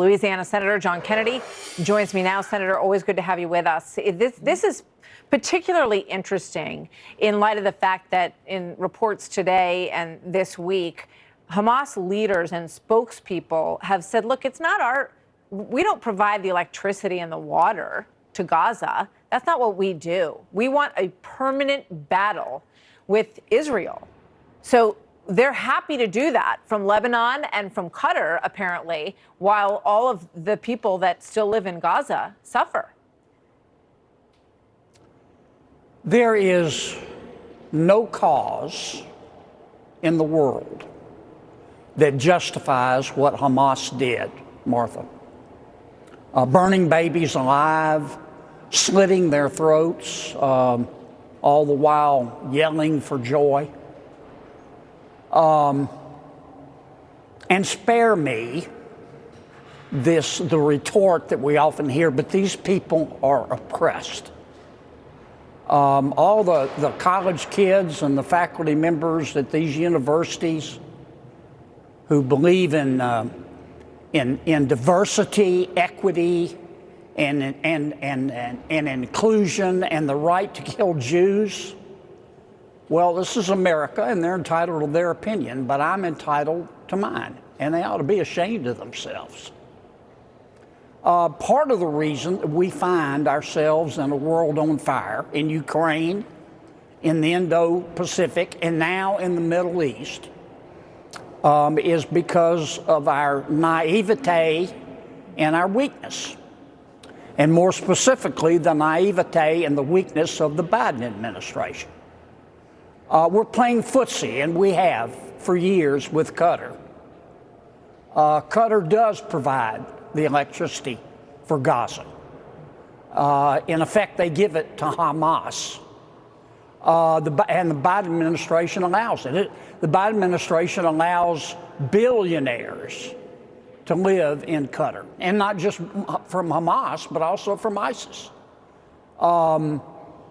Louisiana Senator John Kennedy joins me now. Senator, always good to have you with us. This is particularly interesting in light of the fact that in reports today and this week, Hamas leaders and spokespeople have said, look, we don't provide the electricity and the water to Gaza. That's not what we do. We want a permanent battle with Israel. So they're happy to do that from Lebanon and from Qatar, apparently, while all of the people that still live in Gaza suffer. There is no cause in the world that justifies what Hamas did, Martha. Burning babies alive, slitting their throats, all the while yelling for joy. And spare me the retort that we often hear, but these people are oppressed. All the college kids and the faculty members at these universities who believe in diversity, equity, and inclusion and the right to kill Jews. Well, this is America, and they're entitled to their opinion, but I'm entitled to mine, and they ought to be ashamed of themselves. Part of the reason that we find ourselves in a world on fire in Ukraine, in the Indo-Pacific, and now in the Middle East is because of our naivete and our weakness. And more specifically, the naivete and the weakness of the Biden administration. We're playing footsie, and we have for years with Qatar. Qatar does provide the electricity for Gaza. In effect, they give it to Hamas. And the Biden administration allows it. The Biden administration allows billionaires to live in Qatar, and not just from Hamas, but also from ISIS.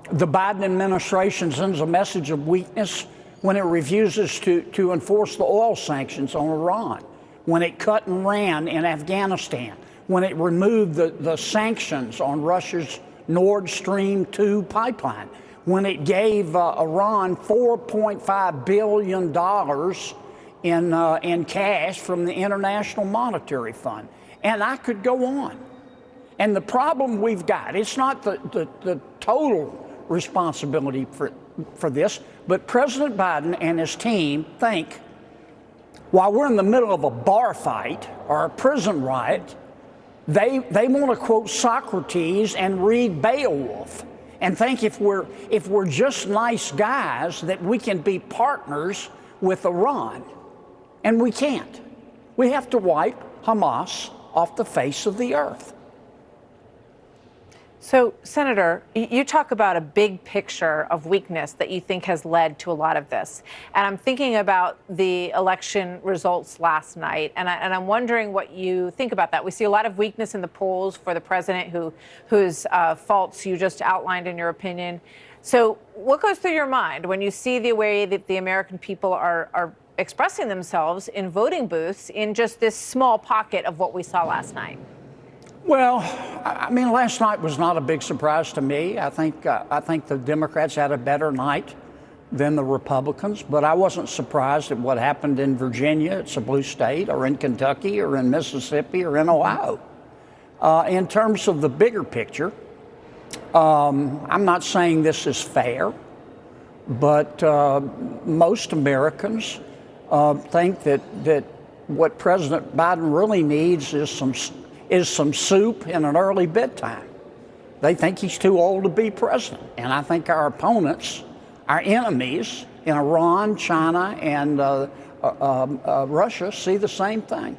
The Biden administration sends a message of weakness when it refuses to enforce the oil sanctions on Iran, when it cut and ran in Afghanistan, when it removed the sanctions on Russia's Nord Stream 2 pipeline, when it gave Iran $4.5 billion in cash from the International Monetary Fund. And I could go on. And the problem we've got, it's not the total responsibility for this, but President Biden and his team think while we're in the middle of a bar fight or a prison riot, they want to quote Socrates and read Beowulf and think if we're just nice guys that we can be partners with Iran. And we can't. We have to wipe Hamas off the face of the earth. So, Senator, you talk about a big picture of weakness that you think has led to a lot of this. And I'm thinking about the election results last night, and I'm wondering what you think about that. We see a lot of weakness in the polls for the president whose faults you just outlined in your opinion. So what goes through your mind when you see the way that the American people are expressing themselves in voting booths in just this small pocket of what we saw last night? Well, I mean, last night was not a big surprise to me. I think the Democrats had a better night than the Republicans, but I wasn't surprised at what happened in Virginia, it's a blue state, or in Kentucky, or in Mississippi, or in Ohio. In terms of the bigger picture, I'm not saying this is fair, but most Americans think that what President Biden really needs is some soup and an early bedtime. They think he's too old to be president. And I think our opponents, our enemies in Iran, China, and Russia see the same thing.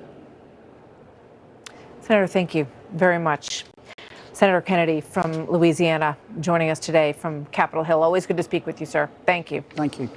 Senator, thank you very much. Senator Kennedy from Louisiana joining us today from Capitol Hill. Always good to speak with you, sir. Thank you. Thank you.